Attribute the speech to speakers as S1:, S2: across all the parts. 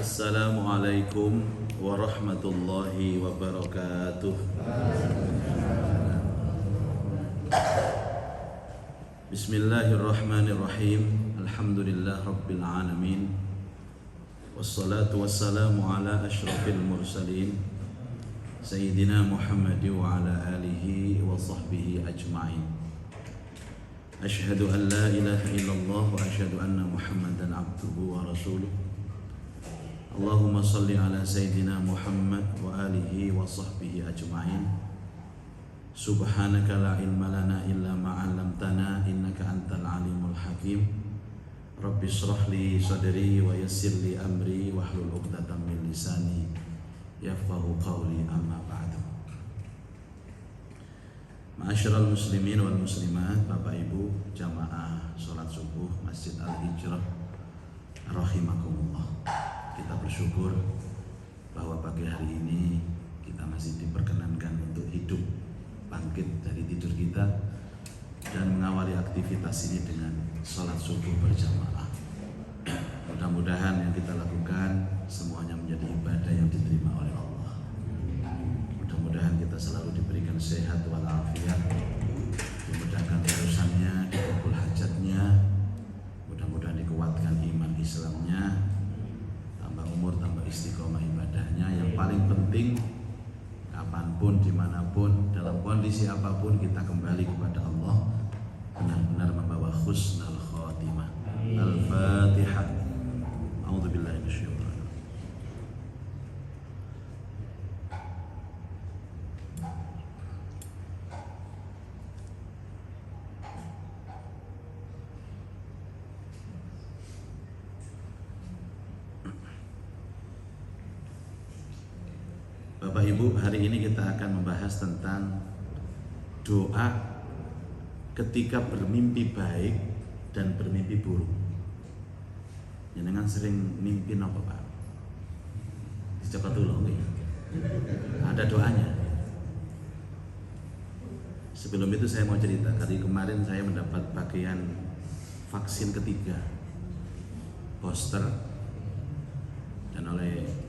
S1: Assalamualaikum warahmatullahi wabarakatuh. Bismillahirrahmanirrahim. Alhamdulillah rabbil alamin. Wassalatu wassalamu ala asyrafil mursalin Sayyidina Muhammad wa ala alihi wa sahbihi ajma'in. Ashhadu an la ilaha illallah wa ashhadu anna Muhammadan abduhu wa rasuluh. Allahumma salli ala Sayyidina Muhammad wa alihi wa sahbihi ajma'in. Subhanaka la ilma lana illa ma 'allamtana innaka antal alimul hakim. Rabbi shrah li sadri wa yassir li amri wahlul 'uqdatam min lisani yafqahu qawli, amma ba'du. Ma'asyiral muslimin wal muslimat, Bapak Ibu jamaah salat subuh Masjid Al-Hijrah rahimakumullah. Kita bersyukur bahwa pagi hari ini kita masih diperkenankan untuk hidup, bangkit dari tidur kita dan mengawali aktivitas ini dengan sholat subuh berjamaah. Mudah-mudahan yang kita lakukan semuanya menjadi ibadah yang diterima oleh Allah. Mudah-mudahan kita selalu diberikan sehat walafiat, dimudahkan urusannya, dikabul hajatnya, mudah-mudahan dikuatkan iman Islamnya, umur, tambah istiqomah ibadahnya. Yang paling penting, kapanpun, dimanapun, dalam kondisi apapun, kita kembali kepada Allah benar-benar membawa husnul khotimah. Al-Fatihah. A'udzubillahi minasyaitonir rajim. Bapak Ibu, hari ini kita akan membahas tentang doa ketika bermimpi baik dan bermimpi buruk. Jenengan sering mimpi apa, Pak? Coba tolong nih. Ada doanya. Sebelum itu saya mau cerita. Tadi kemarin saya mendapat bagian vaksin ketiga, booster, dan oleh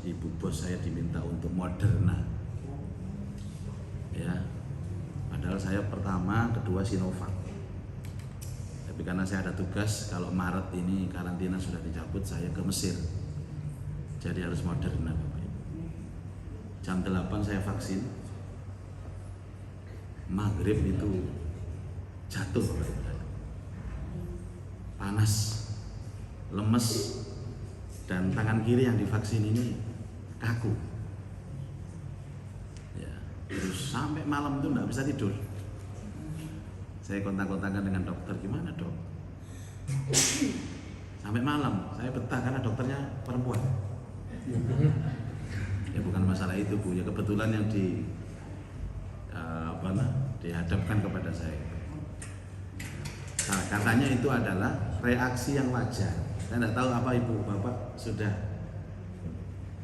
S1: ibu bos saya diminta untuk Moderna, ya. Padahal saya pertama, kedua Sinovac. Tapi karena saya ada tugas, kalau Maret ini karantina sudah dicabut, saya ke Mesir. Jadi harus Moderna, Bapak Ibu. Jam 8 saya vaksin. Maghrib itu jatuh, Bapak Ibu. Panas, lemes, dan tangan kiri yang divaksin ini kaku, ya. Terus sampai malam itu nggak bisa tidur. Saya kontak-kontakan dengan dokter, gimana dok? Sampai malam, saya betah karena dokternya perempuan. Ya bukan masalah itu, Bu, ya kebetulan yang dihadapkan kepada saya. Nah, katanya itu adalah reaksi yang wajar. Saya tidak tahu apa ibu bapak sudah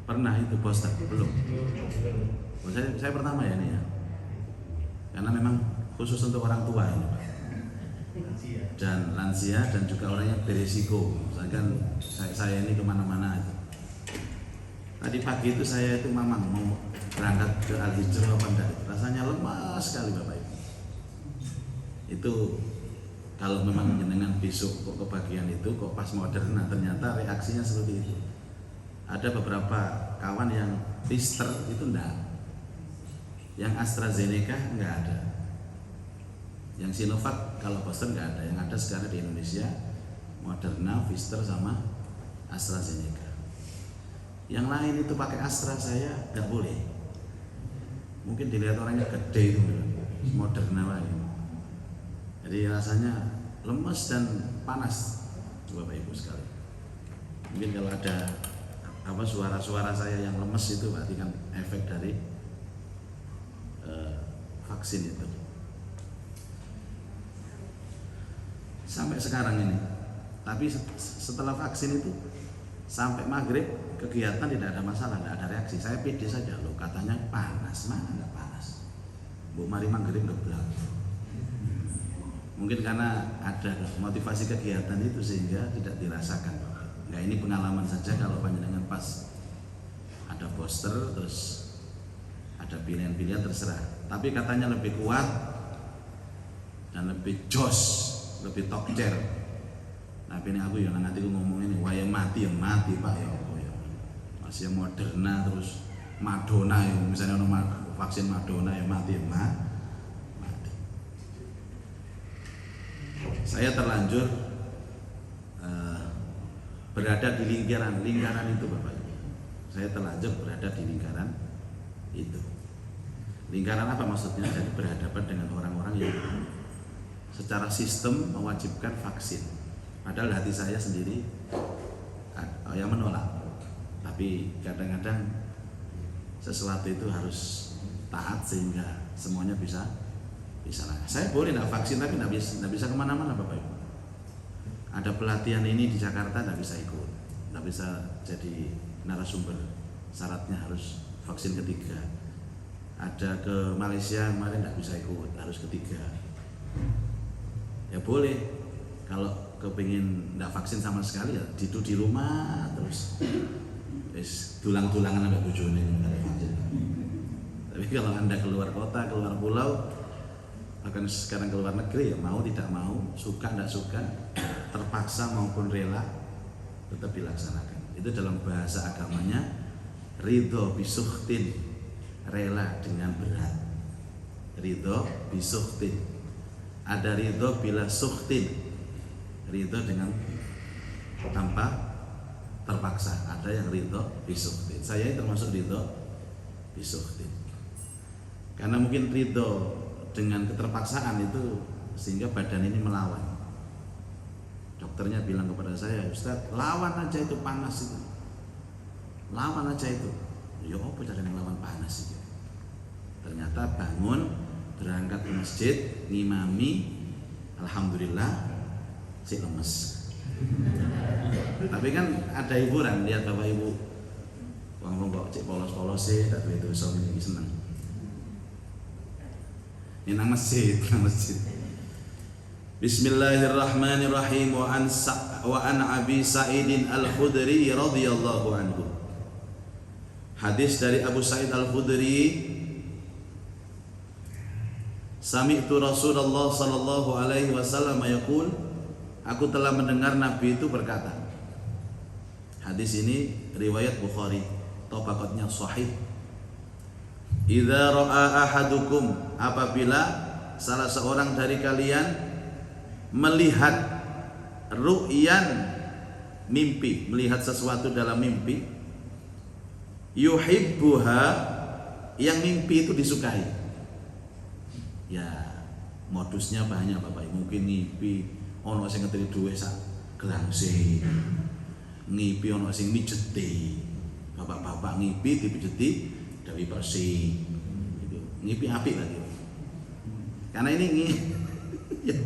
S1: pernah itu booster belum? Saya pertama ya ini ya, karena memang khusus untuk orang tua ini Pak, dan lansia dan juga orang yang berisiko. Misalkan saya ini kemana-mana itu. Tadi pagi itu saya itu mamang mau berangkat ke Al-Hijrah apa enggak? Rasanya lemas sekali Bapak Ibu. Itu kalau memang jenengan besok kok kebagian itu kok pas Moderna, ternyata reaksinya seperti itu. Ada beberapa kawan yang Pfizer itu enggak, yang AstraZeneca enggak ada, yang Sinovac kalau booster enggak ada. Yang ada sekarang di Indonesia Moderna, Pfizer sama AstraZeneca. Yang lain itu pakai Astra, saya enggak boleh. Mungkin dilihat orangnya gede itu Moderna lagi. Jadi rasanya lemes dan panas, Bapak Ibu sekalian. Mungkin kalau ada suara-suara saya yang lemes itu berarti kan efek dari vaksin itu. Sampai sekarang ini. Tapi setelah vaksin itu sampai maghrib kegiatan tidak ada masalah, tidak ada reaksi. Saya pede saja loh, katanya panas, mana nggak panas. Bu mari maghrib ngeblak. Mungkin karena ada motivasi kegiatan itu sehingga tidak dirasakan. Nah ini pengalaman saja, kalau panjenengan pas ada poster terus ada pilihan-pilihan terserah. Tapi katanya lebih kuat dan lebih jos, lebih tokcer. Nah ini aku ya nanti aku ngomong ini, wah ya mati Pak ya apa ya. Masih Moderna terus Madonna ya, misalnya vaksin Madonna ya mati mati. Saya terlanjur berada di lingkaran itu Bapak Ibu. Saya terlanjur berada di lingkaran itu. Lingkaran apa maksudnya? Jadi berhadapan dengan orang-orang yang secara sistem mewajibkan vaksin. Padahal hati saya sendiri yang menolak. Tapi kadang-kadang sesuatu itu harus taat sehingga semuanya bisa. Saya boleh tidak vaksin tapi tidak bisa kemana-mana Bapak Ibu. Ada pelatihan ini di Jakarta tidak bisa ikut, tidak bisa jadi narasumber. Syaratnya harus vaksin ketiga. Ada ke Malaysia kemarin tidak bisa ikut, harus ketiga. Ya boleh, kalau kepingin tidak vaksin sama sekali ya di rumah terus tulang-tulangan ada bojone ada vaksin. Tapi kalau Anda keluar kota, keluar pulau, bahkan sekarang keluar negeri ya mau tidak mau, suka tidak suka, terpaksa maupun rela tetap dilaksanakan. Itu dalam bahasa agamanya ridho bisukhtin, rela dengan berat. Ridho bisukhtin. Ada ridho bila sukhtin, ridho dengan tanpa terpaksa. Ada yang ridho bisukhtin. Saya termasuk ridho bisukhtin. Karena mungkin ridho dengan keterpaksaan itu sehingga badan ini melawan. Dokternya bilang kepada saya, Ustaz, lawan aja itu panas itu, lawan aja itu. Ya apa cara yang lawan panas itu? Ternyata bangun, berangkat ke masjid, ngimami, alhamdulillah, si lemes. Tapi kan ada hiburan, lihat Bapak Ibu, wong kok cek polos-polos sih, tak itu ini seneng. Ini nang masjid. Bismillahirrahmanirrahim. Wa an Abi Sa'id Al-Khudri radhiyallahu anhu. Hadis dari Abu Sa'id Al-Khudri, sami'tu Rasulullah sallallahu alaihi wasallam yaqul, aku telah mendengar Nabi itu berkata. Hadis ini riwayat Bukhari, tabaqatnya sahih. Idza ra'a ahadukum, apabila salah seorang dari kalian melihat ru'yan, mimpi, melihat sesuatu dalam mimpi, yuhibbuha, yang mimpi itu disukai. Ya, modusnya banyak Bapak. Mungkin mimpi ono sing ngeteri duwe sak gelang sih. Ngipi ono sing mijeti. Bapak-bapak ngipi dipijeti dari bersih, itu ngipi apik lagi. Karena ini ya.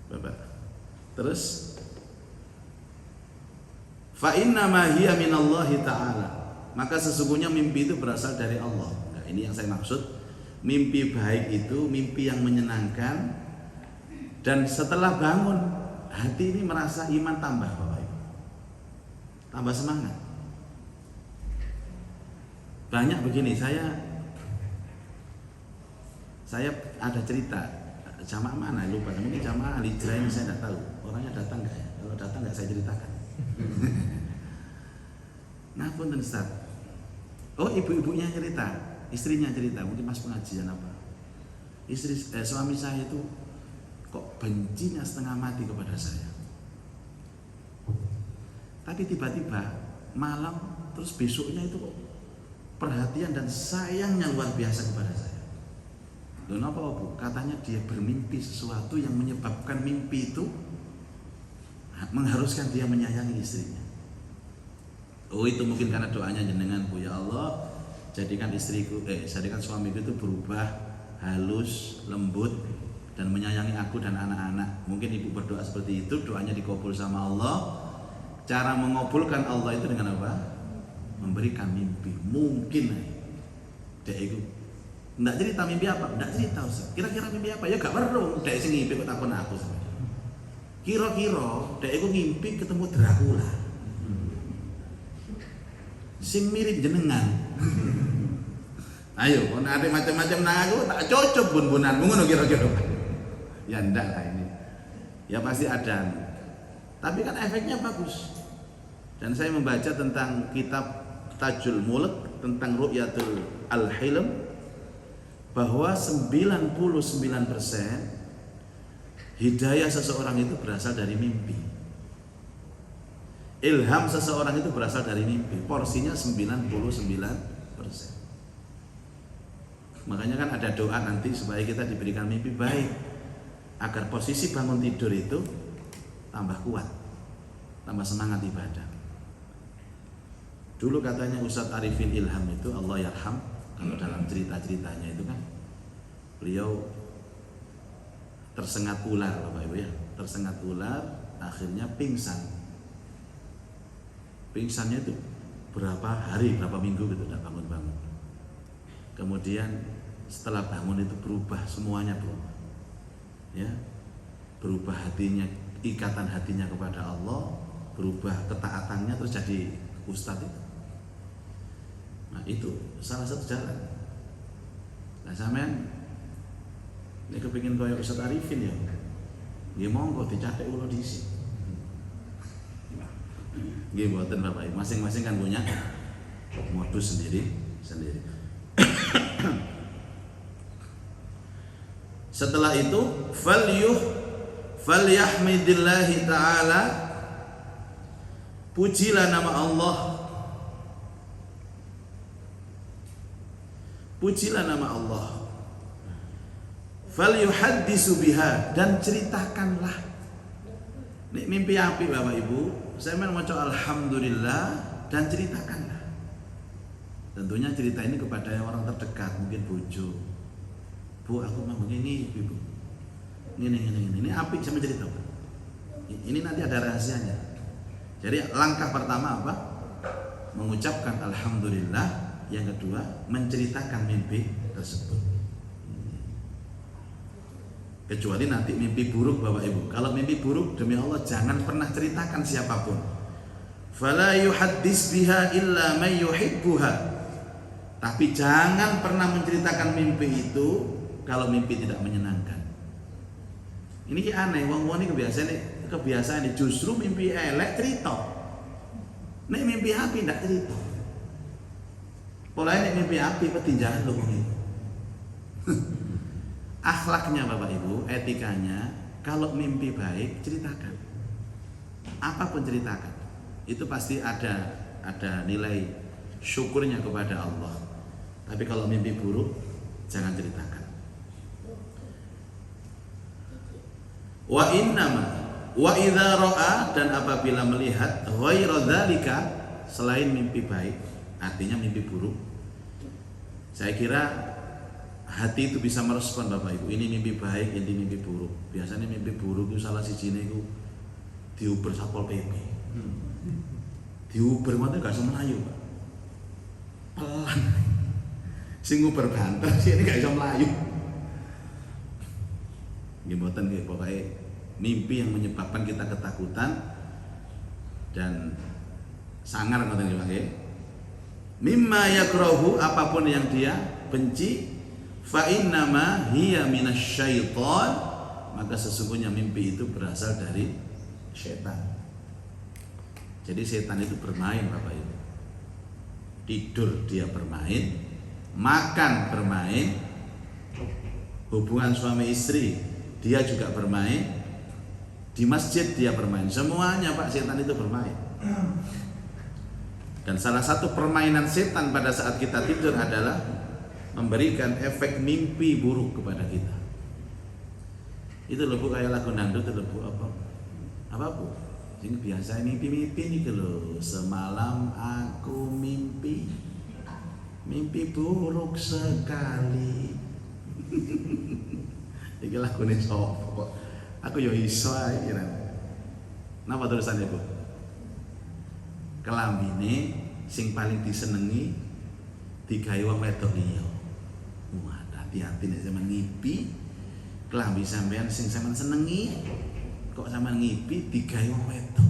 S1: Bapak. Terus fa inna ma hiya minallahi ta'ala, maka sesungguhnya mimpi itu berasal dari Allah. Nah, ini yang saya maksud. Mimpi baik itu mimpi yang menyenangkan, dan setelah bangun hati ini merasa iman tambah Bapak Ibu, tambah semangat. Banyak begini, saya ada cerita jamaah mana lupa, mungkin jamaah Al-Hijrah ini saya tidak tahu orangnya datang nggak ya. Kalau datang nggak saya ceritakan. Ngapunten Ustaz. Oh, ibu-ibunya cerita, istrinya cerita, mungkin pas pengajian apa. Suami saya itu kok bencinya setengah mati kepada saya. Tapi tiba-tiba malam terus besoknya itu kok perhatian dan sayangnya luar biasa kepada saya. Kenapa Bu? Katanya dia bermimpi sesuatu yang menyebabkan mimpi itu mengharuskan dia menyayangi istrinya. Oh, itu mungkin karena doanya jenengan Bu, ya Allah, jadikan jadikan suamiku itu berubah halus, lembut dan menyayangi aku dan anak-anak. Mungkin ibu berdoa seperti itu, doanya dikabul sama Allah. Cara mengabulkan Allah itu dengan apa? Memberikan mimpi. Mungkin dek itu enggak cerita mimpi apa? Enggak cerita Ustaz. Kira-kira mimpi apa? Ya gak perlu. Dek sing ngimpi kok takon aku. Kira-kira dhek iku ngimpi ketemu Dracula. Sing mirip jenengan. Ayo, kon ate macam-macam nang aku tak cocok bun-bunanmu ngono kira-kira. Ya ndak lah ini. Ya pasti ada. Tapi kan efeknya bagus. Dan saya membaca tentang kitab Tajul Mulk tentang Ru'yatul Al-Hilm bahwa 99% hidayah seseorang itu berasal dari mimpi. Ilham seseorang itu berasal dari mimpi. Porsinya 99%. Makanya kan ada doa nanti supaya kita diberikan mimpi baik agar posisi bangun tidur itu tambah kuat, tambah semangat ibadah. Dulu katanya Ustadz Arifin Ilham itu Allah yarham, kalau dalam cerita-ceritanya itu kan beliau tersengat ular Bapak Ibu ya, tersengat ular akhirnya pingsan. Pingsannya itu berapa hari, berapa minggu gitu tidak bangun-bangun. Kemudian setelah bangun itu berubah, semuanya berubah. Ya. Berubah hatinya, ikatan hatinya kepada Allah, berubah ketaatannya terus jadi ustadz itu. Nah, itu salah satu jalan. Nah, sampean nek kepengin koyo Ustaz Arifin ya. Nggih monggo dicathek ulo dhisik. Nggih mboten Bapak Ibu, masing-masing kan punya modus sendiri. Setelah itu falyahmidillahi ta'ala, pujilah nama Allah, pujilah nama Allah, falyuhaddisu biha, dan ceritakanlah. Nek mimpi api Bapak Ibu, saya mau maca alhamdulillah dan ceritakanlah. Tentunya cerita ini kepada orang terdekat, mungkin bojo. Bu, aku mau begini, Ibu. Ini apik sama cerita. Ini nanti ada rahasianya. Jadi langkah pertama apa? Mengucapkan alhamdulillah, yang kedua menceritakan mimpi tersebut. Kecuali nanti mimpi buruk Bapak Ibu. Kalau mimpi buruk demi Allah jangan pernah ceritakan siapapun. Fala yuhaddis biha illa may yuhibbuha. Tapi jangan pernah menceritakan mimpi itu kalau mimpi tidak menyenangkan. Ini aneh, wong-wong ini kebiasaan justru mimpi elek cerita. Nek mimpi api ndak cerita. Polanya nek mimpi api petinjauan lho ini. Akhlaknya Bapak Ibu, etikanya, kalau mimpi baik ceritakan. Apapun ceritakan. Itu pasti ada nilai syukurnya kepada Allah. Tapi kalau mimpi buruk jangan ceritakan. Wa innama wa idza ra'a, dan apabila melihat ghaira dzalika, selain mimpi baik, artinya mimpi buruk. Saya kira hati itu bisa merespon Bapak Ibu, ini mimpi baik, ini mimpi buruk. Biasanya mimpi buruk itu salah sijine iku diuber Satpol PP. Diuber mate gak iso mlayu, Pak. Pelan. Sing nguber banter sih ini gak iso mlayu. Nggih mboten nggih, pokoke mimpi yang menyebabkan kita ketakutan dan sangar ngoten nggih Pak nggih. Mimma yakrahu, apapun yang dia benci, fa innama hiya minasyaiton, maka sesungguhnya mimpi itu berasal dari setan. Jadi setan itu bermain Bapak Ibu. Tidur dia bermain, makan bermain, hubungan suami istri dia juga bermain, di masjid dia bermain, semuanya Pak setan itu bermain. Dan salah satu permainan setan pada saat kita tidur adalah memberikan efek mimpi buruk kepada kita. Itu loh Bu, kayak lagu dangdut itu loh Bu, apa Bu? Ini biasa mimpi-mimpi nih loh. Semalam aku mimpi buruk sekali. Iki lagune sapa kok? Aku yo iso ae kira. Napa tulisannya Bu? Kelambine sing paling disenengi digawe wong wedok liya. Wah, hati-hati nek sampean ngimpi kelambi sampean sing sampean senengi kok sampean ngipi digawe wong wedok.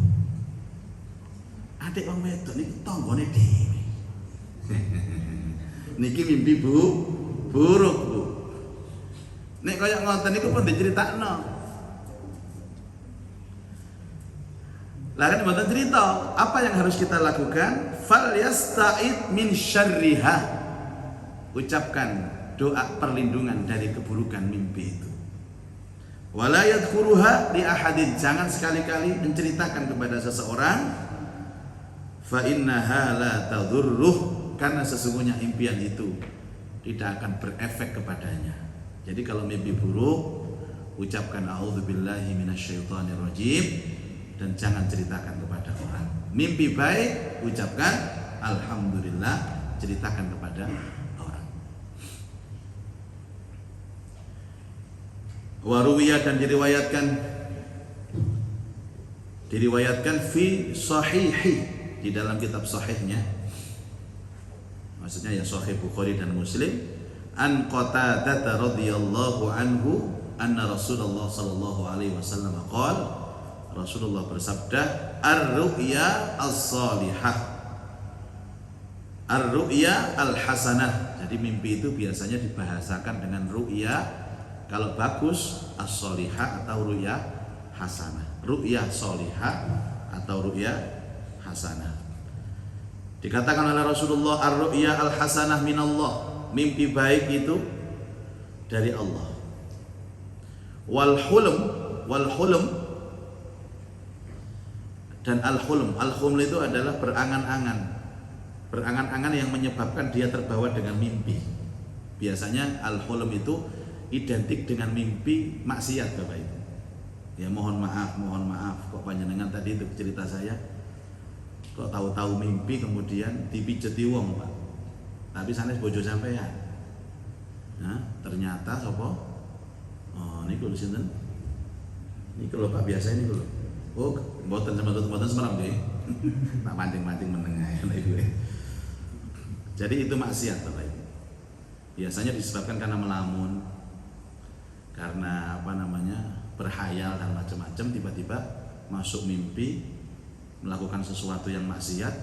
S1: Adik wong wedok niku tanggane dhewe. Niki mimpi buruk, Bu. Nek kaya ngoten niku pun diceritakno. Lah kan mboten cerita, apa yang harus kita lakukan? Fal yasta'id min syarriha. Ucapkan doa perlindungan dari keburukan mimpi itu. Wala yadhkuruha li ahadin, jangan sekali-kali menceritakan kepada seseorang. Fa innaha la tadurruh, karena sesungguhnya impian itu tidak akan berefek kepadanya. Jadi kalau mimpi buruk, ucapkan a'udzubillahi minasyaitonirrajim dan jangan ceritakan kepada orang. Mimpi baik, ucapkan alhamdulillah, ceritakan kepada orang. Waruwiyah, dan diriwayatkan fi sahihi, di dalam kitab sahihnya, maksudnya ya Sahih Bukhari dan Muslim, an Qatadah radhiyallahu anhu anna Rasulullah sallallahu alaihi wasallam qala, Rasulullah bersabda, ar-ru'ya as-salihah, ar-ru'ya al-hasanah. Jadi mimpi itu biasanya dibahasakan dengan ru'ya kalau bagus, as-salihah atau ru'ya hasanah. Ru'ya salihah atau ru'ya hasanah. Dikatakan oleh Rasulullah, ar-ru'ya al-hasanah minallah, mimpi baik itu dari Allah. Wal hulm dan al-hulm itu adalah berangan-angan yang menyebabkan dia terbawa dengan mimpi. Biasanya al-hulm itu identik dengan mimpi maksiat, Bapak Ibu. Ya mohon maaf kok panjenengan tadi itu cerita saya, kok tahu-tahu mimpi kemudian dipijeti wong, Pak. Tapi sanes bojo sampean. Nah, ternyata sapa? Oh, niku lho sinten? Niku lho Pak, biasa niku lho. Oh, mboten semalam nggih. Tak mancing-mancing meneng ae niku. Jadi itu maksiat, Bapak Ibu. Biasanya disebabkan karena melamun, karena berhayal dan macam-macam, tiba-tiba masuk mimpi melakukan sesuatu yang maksiat,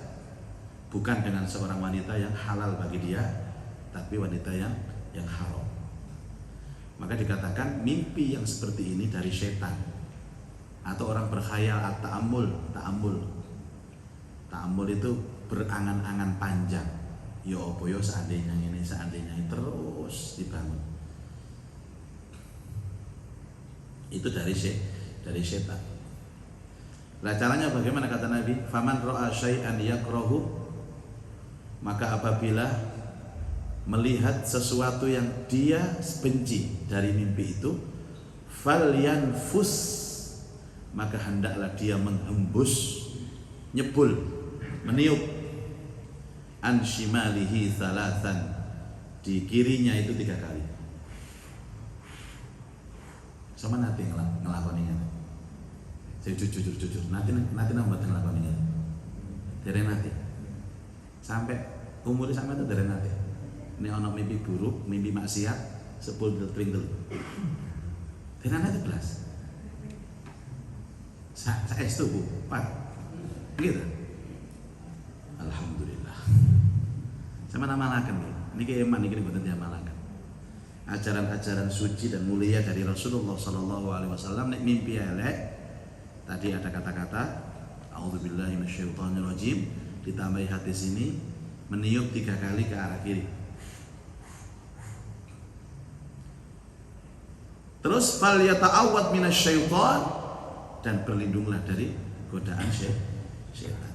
S1: bukan dengan seorang wanita yang halal bagi dia, tapi wanita yang haram. Maka dikatakan mimpi yang seperti ini dari setan. Atau orang berkhayal, ta'ammul itu berangan-angan panjang. Ya apa ya seandainya ini terus dibangun. Itu dari setan. Lah caranya bagaimana, kata Nabi? Faman ra'a syai'an yakrahu, maka apabila melihat sesuatu yang dia benci dari mimpi itu, falyanfus, maka hendaklah dia menghembus, nyebul, meniup, an shimalihi thalathan, di kirinya itu 3 kali. Sama nanti ngelakoninya. Saya jujur, nanti nambat ngelakoninya. Dari nanti sampai umurnya sampai itu dari nanti. Ini ono mimpi buruk, mimpi maksiat, 10 trintel. Dari nanti belas. Saya itu Bu, Pak. Gitu. Alhamdulillah. Sama namalaken nih. Niki eman niki mboten diamalaken. Ajaran-ajaran suci dan mulia dari Rasulullah sallallahu alaihi wasallam, nek mimpi elek tadi ada kata-kata a'udzubillahi minasyaitonirrajim, ditambahi hadis ini, meniup 3 kali ke arah kiri. Terus fal yata'awwad minasyaiton, dan berlindunglah dari godaan syaitan.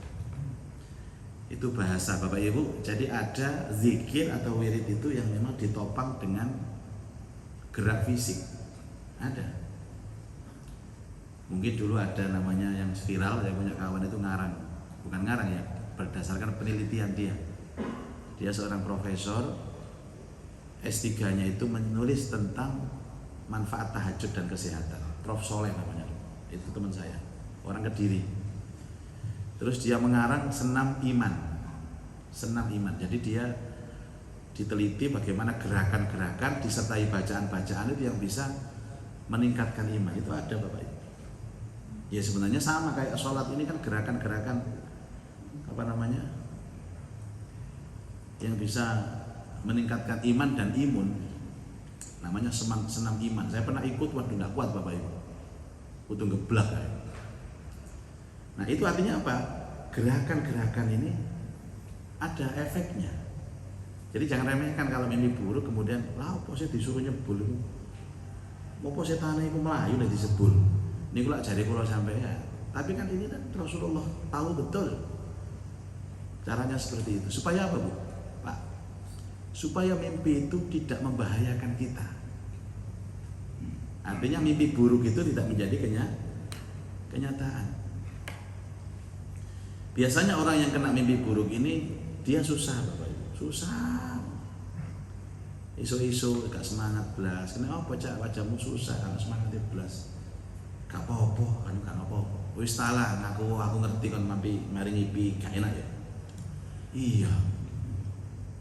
S1: Itu bahasa Bapak Ibu. Jadi ada zikir atau wirid itu yang memang ditopang dengan gerak fisik. Ada. Mungkin dulu ada namanya yang viral, saya punya kawan itu ngarang. Bukan ngarang ya, berdasarkan penelitian dia. Dia seorang profesor, S3-nya itu menulis tentang manfaat tahajud dan kesehatan. Prof Soleh namanya. Itu teman saya, orang Kediri. Terus dia mengarang senam iman. Jadi dia diteliti bagaimana gerakan-gerakan disertai bacaan-bacaan itu yang bisa meningkatkan iman. Itu ada Bapak Ibu. Ya sebenarnya sama kayak sholat ini kan gerakan-gerakan apa namanya yang bisa meningkatkan iman dan imun, namanya senam iman. Saya pernah ikut, waduh nggak kuat Bapak Ibu, kudu geblak ya. Nah itu artinya apa? Gerakan-gerakan ini ada efeknya. Jadi jangan remehkan kalau mimpi buruk kemudian lah apa sih disuruh nyebul itu, apa setane iku melayu nek disebul. Niku lak jare kula sampeyan. Tapi kan ini kan Rasulullah tahu betul caranya seperti itu. Supaya apa Bu? Pak, supaya mimpi itu tidak membahayakan kita. Artinya mimpi buruk itu tidak menjadi kenyataan. Biasanya orang yang kena mimpi buruk ini dia susah Bapak Ibu, susah. Isu-isu gak semangat belas. Kenapa Cak wajahmu susah kalau semangat belas? Gak apa-apa, kan gak apa-apa. Wis talah aku ngerti kon mimpi mari ngipi gak enak ya. Iya.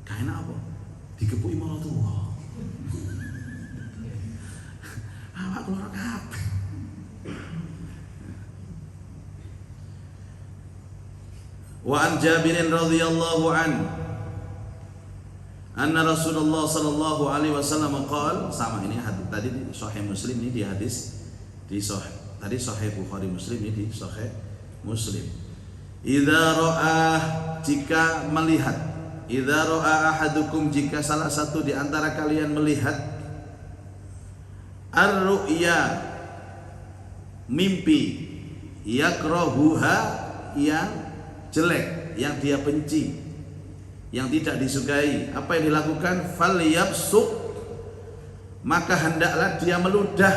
S1: Gak enak apa? Digepuki malah tuwa. Awak keluar kabeh. Wa an Jabirin radhiyallahu anna Rasulullah sallallahu alaihi wasallam qala, sama ini hadis tadi di Sahih Muslim, ini di hadis di Sahih tadi Sahih Bukhari Muslim, ini di Sahih Muslim. Idza ra'ah, jika melihat, idza ra'a ahadukum, jika salah satu di antara kalian melihat ar-ru'ya, mimpi, yakrahuha, yang jelek, yang dia benci, yang tidak disukai, apa yang dilakukan? Falyabsuq, maka hendaklah dia meludah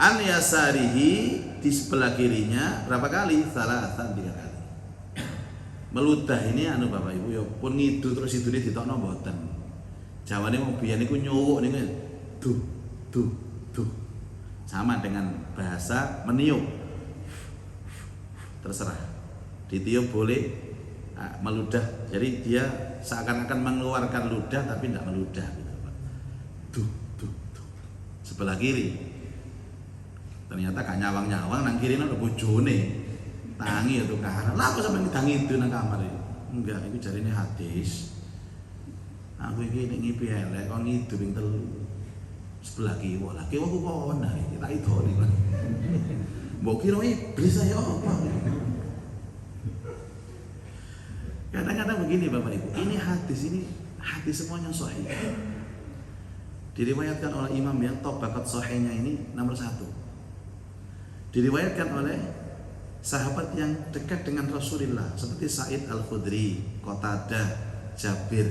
S1: an yasarihi, di sebelah kirinya berapa kali? Salatan, 3 kali. Meludah ini anu Bapak Ibu ya pun ngidu terus idune ditokno mboten. Jawane wong biyen niku nyuwuk niku duh. Sama dengan bahasa meniup. Terserah. Ditiup boleh, meludah. Jadi dia seakan-akan mengeluarkan ludah tapi tidak meludah gitu, Pak. Duh. Sebelah kiri. Ternyata gak nyawang-nyawang nang kiri nang bojone. Tangi ya tukaran. Lah aku sampe ngidangi itu nang kamar iki. Enggak, iku jarine hadis. Aku iki nek ngipi elek kon ngidu ping 3. Sebelah kiwa. Lah kiwa ku kok ana iki tak idoni kan. Mbok kira iblis ayo apa? Kadang-kadang begini Bapak Ibu, ini hadis semuanya sahih. Diriwayatkan oleh imam yang top bakat sahihnya ini nomor 1. Diriwayatkan oleh sahabat yang dekat dengan Rasulullah seperti Sa'id Al-Khudri, Qatadah, Jabir.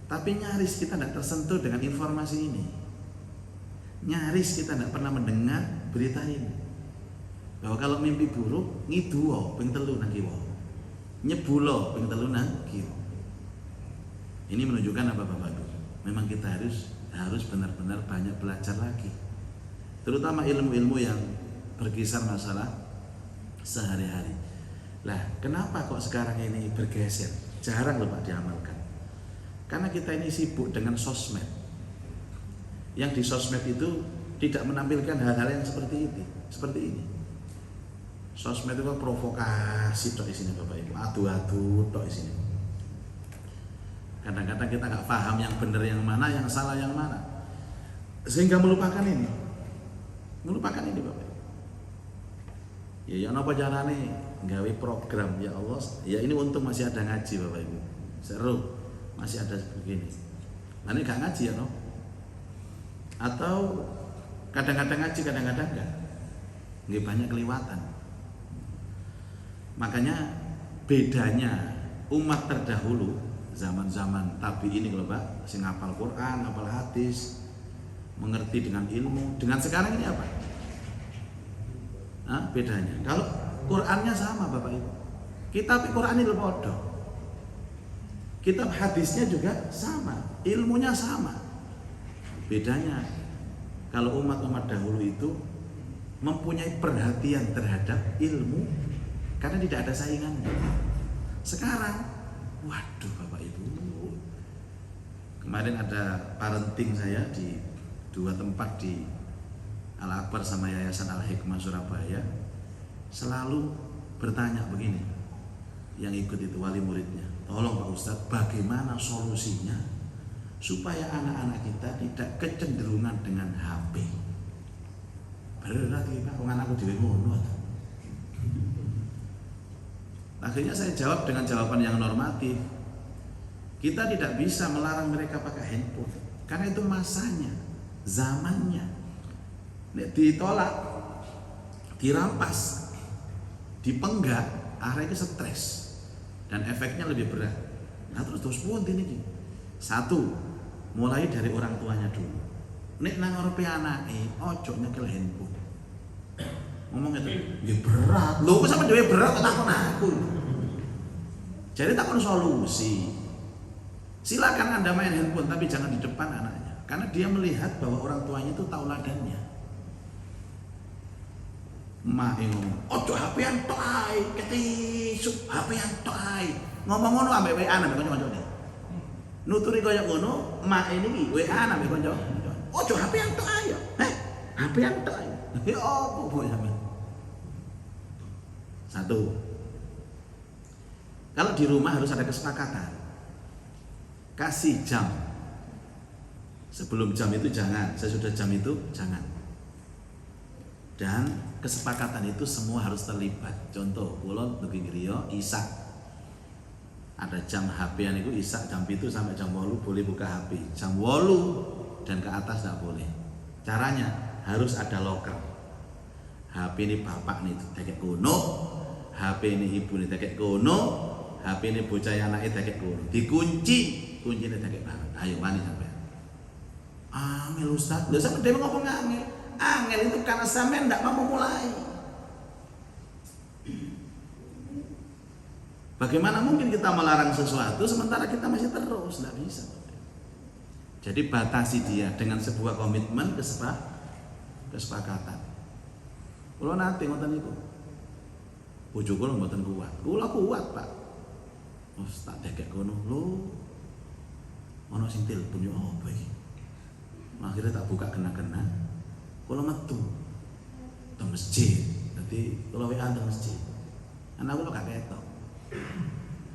S1: Tapi nyaris kita tidak tersentuh dengan informasi ini. Nyaris kita tidak pernah mendengar berita ini, bahwa kalau mimpi buruk ngiduwo ping 3 nang kiwa, nyebulo ping 3 nang kiwa. Ini menunjukkan apa Bapak Ibu? Memang kita harus benar-benar banyak belajar lagi, terutama ilmu-ilmu yang berkisar masalah sehari-hari. Lah, kenapa kok sekarang ini bergeser? Jarang loh Pak diamalkan. Karena kita ini sibuk dengan sosmed. Yang di sosmed itu tidak menampilkan hal-hal yang seperti ini. Sosmed itu kan provokasi tok isinya Bapak Ibu, adu-adu tok isinya. Kadang-kadang kita nggak paham yang benar yang mana, yang salah yang mana, sehingga melupakan ini Bapak Ibu. Ya apa carane nggawe program ya Allah. Ya ini untung masih ada ngaji Bapak Ibu. Seru. Masih ada begini. Nah ini gak ngaji ya no? Atau kadang-kadang ngaji, kadang-kadang enggak. Nggih banyak kelewatan. Makanya bedanya umat terdahulu zaman-zaman tabi'in kalau Pak, sing hafal Quran, hafal hadis, mengerti dengan ilmu, dengan sekarang ini apa? Bedanya. Kalau Qurannya sama Bapak Ibu, kitab Quran ini podo, kitab hadisnya juga sama, ilmunya sama. Bedanya kalau umat-umat dahulu itu mempunyai perhatian terhadap ilmu karena tidak ada saingannya. Sekarang, waduh Bapak Ibu, kemarin ada parenting saya di 2 tempat di Al-Akbar sama Yayasan Al-Hikmah Surabaya selalu bertanya begini, yang ikut itu wali muridnya, tolong Pak Ustadz, bagaimana solusinya supaya anak-anak kita tidak kecenderungan dengan HP? Berat ya Pak, anakku dhewe ngono. Akhirnya saya jawab dengan jawaban yang normatif. Kita tidak bisa melarang mereka pakai handphone, karena itu masanya, zamannya. Nek ditolak, dirampas, dipenggal, akhirnya stres dan efeknya lebih berat. Nah terus pun ini. Satu, mulai dari orang tuanya dulu. Nek nang ngarepe anake, ojo nyekel handphone. Ngomong itu, ya berat. Lho kok sampe dhewe berat takon aku. Jadi takon solusi. Silakan Anda main handphone tapi jangan di depan anaknya, karena dia melihat bahwa orang tuanya itu tauladannya. Mak ngomong, ojo HP-an tok ae, ketisuk HP-an tok ae. Ngomong ngono ambek WA nang kanca-kancane. Nuturi kaya ngono, mak ini iki WA nang kanca. Ojo HP-an tok ae. HP-an tok ae. Ya opo Bu sampean? Satu, kalau di rumah harus ada kesepakatan. Kasih jam. Sebelum jam itu jangan, sesudah jam itu jangan. Dan kesepakatan itu semua harus terlibat. Contoh, kula ndugi griya isak. Ada jam HP-an itu isak jam 7 sampai jam 8 boleh buka HP. Jam 8 dan ke atas tidak boleh. Caranya harus ada loker. HP ini bapak nih tekek kono, HP ini ibu nih tekek kono, HP ini bocah anaknya tekek kono. Dikunci, kuncinya tekek bareng. Ayo wani sampai. Angel Ustaz, lha sampe dhewe ngomong angel. Angel itu karena sampean ndak mau memulai. Bagaimana mungkin kita melarang sesuatu sementara kita masih terus? Nggak bisa. Jadi batasi dia dengan sebuah komitmen kesepakatan. Kalau nanti ngoten niku, bojo kula mboten kuat. Kula kuat, Pak. Wes tak dekek kono lho. Ono sing telepon yo apa iki? Akhirnya tak buka kena-kena. Kula metu teng masjid. Dadi kula WA teng masjid. Anak kula gak ketok.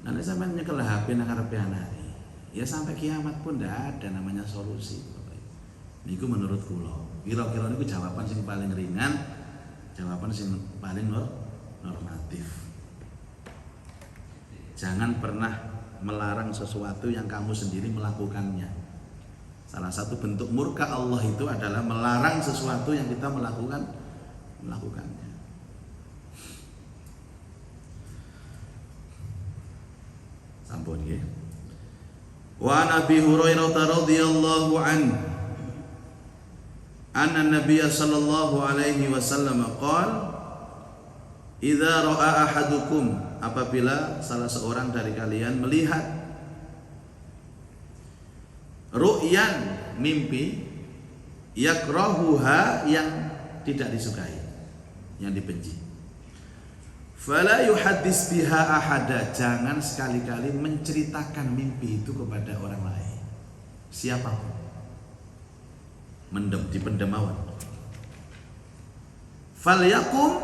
S1: Nanti sampai nyekel HP nang ngarepe anake. Ya sampai kiamat pun ndak ada namanya solusi. Niku menurut kula. Kira-kira niku jawaban sing paling ringan, jawaban sing paling normatif. Jangan pernah melarang sesuatu yang kamu sendiri melakukannya. Salah satu bentuk murka Allah itu adalah melarang sesuatu yang kita melakukannya. Sampun nggih. Wa Nabi Hurairah radhiyallahu anhu anna Nabiy sallallahu alaihi wasallam qala idza ra'a ahadukum, apabila salah seorang dari kalian melihat ru'yan, mimpi, yakrahuha, yang tidak disukai, yang dibenci, fala yuhaddis biha ahada, jangan sekali-kali menceritakan mimpi itu kepada orang lain, siapapun. Mendem, dipendem mawon. Falyakum,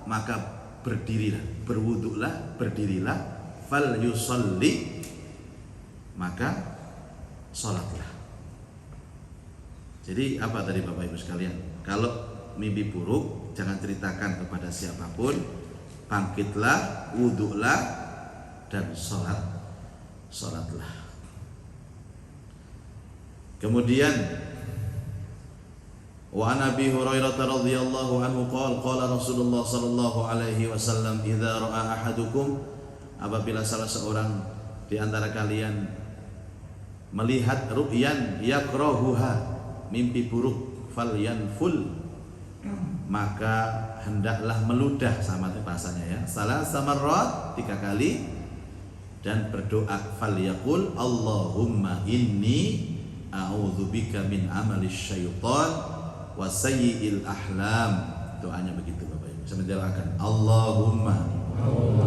S1: maka berdirilah, berwuduklah, berdirilah. Fal yusalli, maka sholatlah. Jadi apa tadi Bapak Ibu sekalian? Kalau mimpi buruk jangan ceritakan kepada siapapun. Bangkitlah, wuduklah, dan sholatlah. Kemudian wa Nabi Hurairah radhiyallahu anhu qala Rasulullah sallallahu alaihi wasallam idza ra'a ahadukum, apabila salah seorang di antara kalian melihat ru'yan yakrahuha, mimpi buruk, falyanful, maka hendaklah meludah, sama bahasanya ya, salah samarrat, 3 kali, dan berdoa, falyaqul Allahumma inni a'udzubika min amali syaitan wa sayyi'il ahlam. Doanya begitu Bapak Ibu. Saya menjelaskan, Allahumma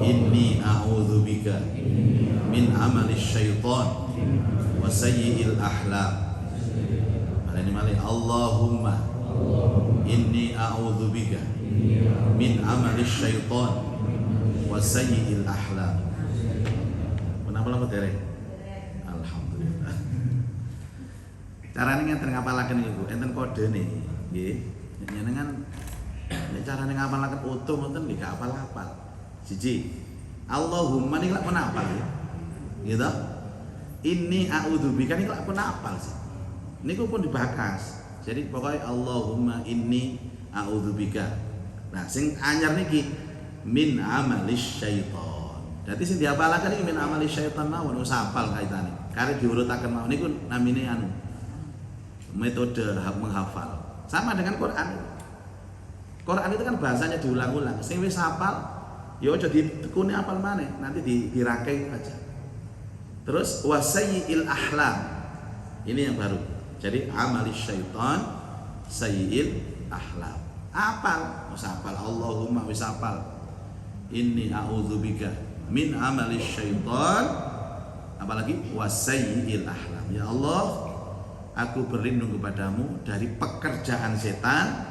S1: inni a'udzubika min amali syaitan wa sayyi'il ahlam. Ini malih Allahumma inni a'udzubika min amali syaitan wa sayyi'il ahlam. Kenapa lama dereng? Alhamdulillah. Carane ngenten ngapalaken niku, enten kodene nggih. Njenengan nek carane ngapalaken utuh ngoten nggih gak apal-apal. Siji, Allahumma niku lak menapal ya. Gitu. Inni a'udzubika niku lak menapal sih. Niku pun dibakas. Jadi pokoknya Allahumma inni a'udzubika. Nah, sing anyar niki min amalis syaitan. Dadi sing diapalaken iki min amalis syaitan mawon wis hafal kaitane. Karep diurutaken mawon niku namine anu metode menghafal. Sama dengan Quran. Quran itu kan bahasanya diulang-ulang. Sing wis hafal ya aja ditekuni hafal maneh, nanti dirakai aja. Terus wasayyi'il ahlam. Ini yang baru. Jadi amalis syaitan sayyi'il ahlam. Apal, wis hafal Allahumma wis hafal. Inni a'udzubika min amalis syaitan, apalagi wasayyi'il ahlam. Ya Allah, aku berlindung kepadamu dari pekerjaan setan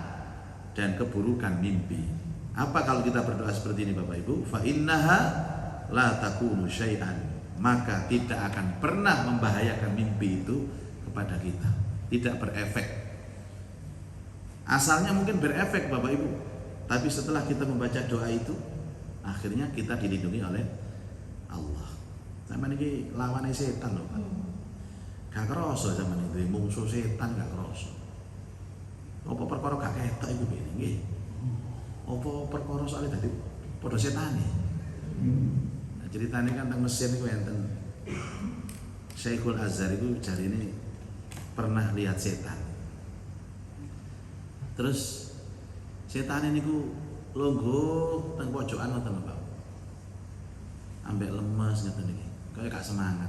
S1: dan keburukan mimpi. Apa kalau kita berdoa seperti ini Bapak Ibu? Fa innaha la takunu syai'an. Maka tidak akan pernah membahayakan mimpi itu kepada kita. Tidak berefek. Asalnya mungkin berefek Bapak Ibu, tapi setelah kita membaca doa itu, akhirnya kita dilindungi oleh Allah. Zaman ini lawannya setan loh Pak. Gak kerasa zaman itu, musuh setan gak kerasa. Apa perkara gak ketok iku piye nggih? Apa perkara soalnya dadi padha setane. Nah, ceritane kan teng Mesir niku enten Syekhul Azhar itu jarine pernah lihat setan. Terus setane niku longgo teng pojokan ngoten lho, Pak. Ambek lemes ngoten iki. Kaya gak semangat.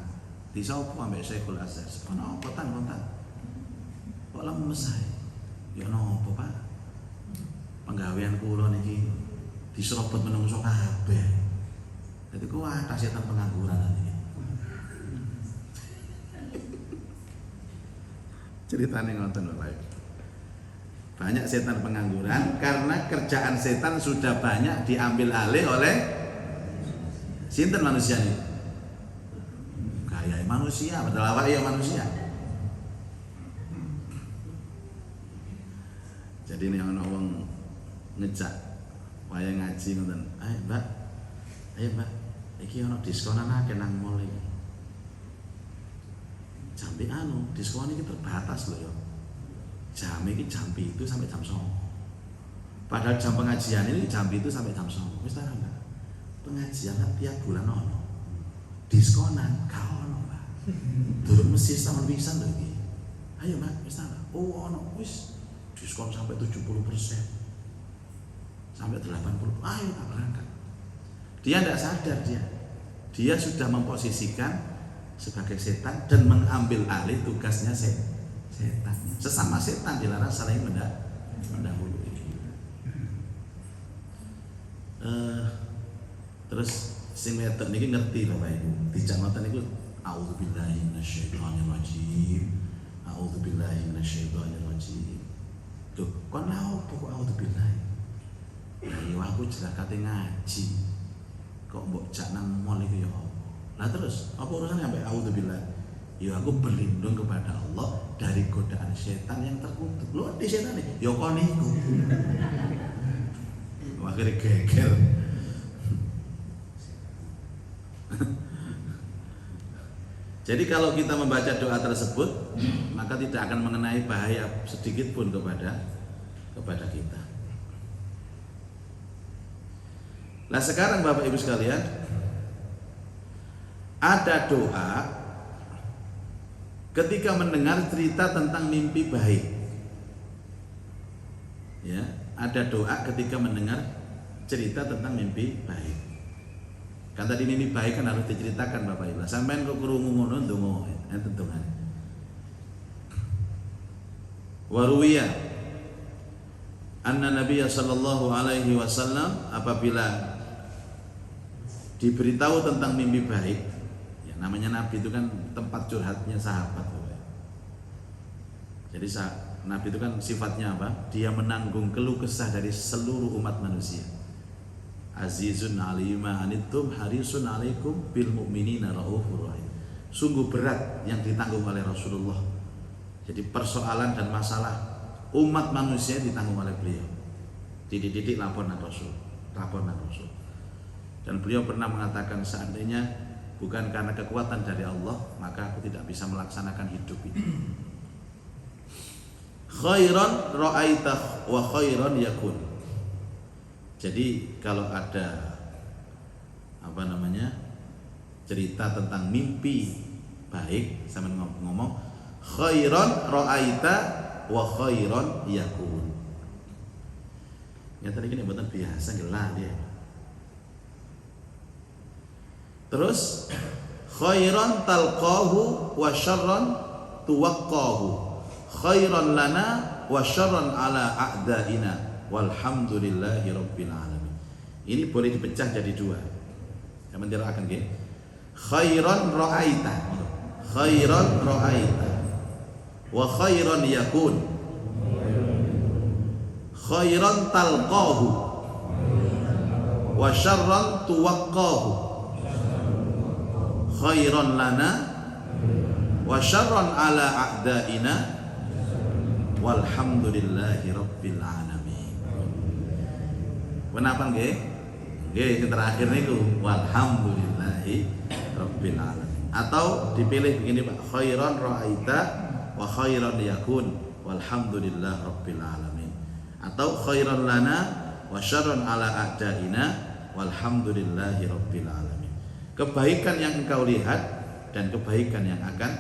S1: Disopo ambek Syekhul Azhar. Ono apa tang-tang? Kok lemes ae? Ya napa Pak? Penggawean kula niki diserobot menungso kabeh. Dadi kuwi setan pengangguran niki. Ceritane ngoten lho Pak. Banyak setan pengangguran karena kerjaan setan sudah banyak diambil alih oleh sinten manusia ini. Gaya manusia, padahal awak ya manusia. Jadi ini ana wong ngejak waya ngaji ngoten. Ayo Mbak. Iki ana diskonan akeh nang mall iki. Jambe anu, diskon iki terbatas lho ya. Jam iki jam 7 sampai jam 9. Padahal jam pengajian ini jam 7 sampai jam 9. Wis ta Mbak. Pengajian tiap bulan ono. Diskonan gak ono, Mbak. Durung mesti setahun pisan lho iki. Ayo Mbak, wis ta. Oh ono wis diskon sampai 70%, sampai 80%. Ayo Pak berangkat. Dia tidak sadar dia sudah memposisikan sebagai setan dan mengambil alih tugasnya setan. Sesama setan dilarang saling mendahului. Terus sing wedok niki ngerti Bapak Ibu. Dijak ngoten niku a'udzubillahi minasyaitonirrajim. A'udzubillahi minasyaitonirrajim. Tuh, kon lha opo kok a'udzubillahi? Lah yo aku jelas kate ngaji. Kok mbok jak nang mall iku ya apa? Lah terus, apa urusannya sampai a'udzubillahi? Ya aku berlindung kepada Allah dari godaan setan yang terkutuk. Lho di setan iki ya kon iku. Akhirnya geger. Jadi kalau kita membaca doa tersebut, maka tidak akan mengenai bahaya sedikit pun kepada kita. Nah sekarang Bapak Ibu sekalian, ada doa ketika mendengar cerita tentang mimpi baik. Ya, ada doa ketika mendengar cerita tentang mimpi baik. Kan tadi mimpi baik kan harus diceritakan Bapak Ibu. Sampeyan kok krungu ngono ndonga enten dongane. Wa ruwiya anna Nabiy sallallahu alaihi wasallam apabila diberitahu tentang mimpi baik, ya namanya Nabi itu kan tempat curhatnya sahabat. Jadi Nabi itu kan sifatnya apa? Dia menanggung keluh kesah dari seluruh umat manusia. Azizun alima anittum harisun alaikum bil mu'minina raufur rahim. Sungguh berat yang ditanggung oleh Rasulullah. Jadi persoalan dan masalah umat manusia ditanggung oleh beliau. Titik-titik laporan Rasul. Dan beliau pernah mengatakan, seandainya bukan karena kekuatan dari Allah, maka aku tidak bisa melaksanakan hidup ini. Khairan ra'aitah wa khairan yakun. Jadi kalau ada cerita tentang mimpi baik, sama ngomong khairan ra'aita wa khairan yakun. Ya tadi gini buatan biasa gelah dia. Terus khairan talqahu wa syarran tuwaqqahu. Khairan lana wa syarran ala a'daina walhamdulillahi rabbil alamin. Ini boleh dipecah jadi dua. Yang mentirakan nggih. Khairan ra'aita. Khairan ra'aita. Wa khairan yakun. Khairan talqahu wa syarran tuwaqqahu. Khairan lana wa syarran ala a'daina walhamdulillahi rabbil alamin. Kenapa nggih? Nggih terakhir niku walhamdulillahi rabbil alamin. Atau dipilih begini Pak, khairan ra'aita wa khairan yakun walhamdulillah rabbil alamin. Atau khairan lana wa syarran ala a'daina walhamdulillahi rabbil alamin. Kebaikan yang engkau lihat dan kebaikan yang akan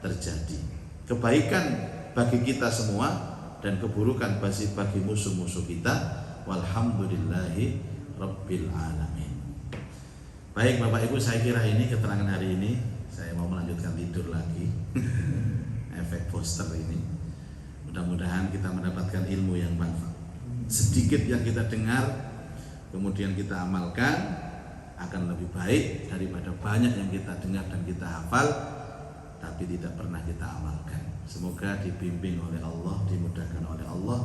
S1: terjadi. Kebaikan bagi kita semua dan keburukan bagi musuh-musuh kita. Walhamdulillahi rabbil alamin. Baik Bapak Ibu, saya kira ini keterangan hari ini. Saya mau melanjutkan tidur lagi. Efek poster ini. Mudah-mudahan kita mendapatkan ilmu yang manfaat. Sedikit yang kita dengar kemudian kita amalkan akan lebih baik daripada banyak yang kita dengar dan kita hafal tapi tidak pernah kita amalkan. Semoga dibimbing oleh Allah, dimudahkan oleh Allah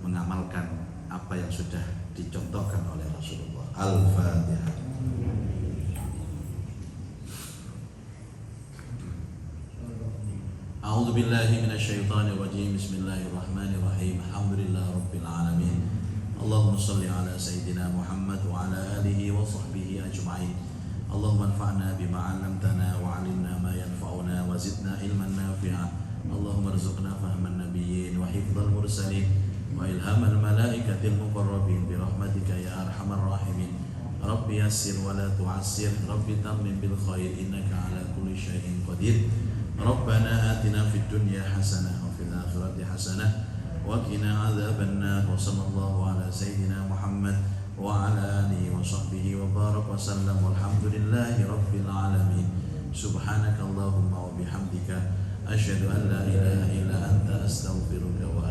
S1: mengamalkan apa yang sudah dicontohkan oleh Rasulullah. Al-Fatihah. A'udzu billahi minasyaitonir rajim. Bismillahirrahmanirrahim. Alhamdulillahi rabbil alamin. Allahumma shalli ala sayyidina Muhammad wa ala alihi wa sahbihi ajma'in. Allahumma anfa'na bima 'allamtana wa 'allimna ma yanfa'una wa zidna ilman nafi'a. Allahumma arzuqna fahman nabiyyin wa hifdzal mursalin wa ilhamal malaikatil muqarrabin bi rahmatika ya arhamar rahimin. Rabbi yassir wa la tu'assir. Rabbi tammim bil khair innaka 'ala kulli syai'in qadir. Rabbana atina fid dunya hasanah wa fil akhirati hasanah wa qina adzabannar. Wa sallallahu ala sayyidina Muhammad wa ala alihi wa sahbihi wa barak wa sallam walhamdulillahi rabbil alamin. Subhanakallahumma wa bihamdika asyhadu an la ilaha illa anta astaghfiruka wa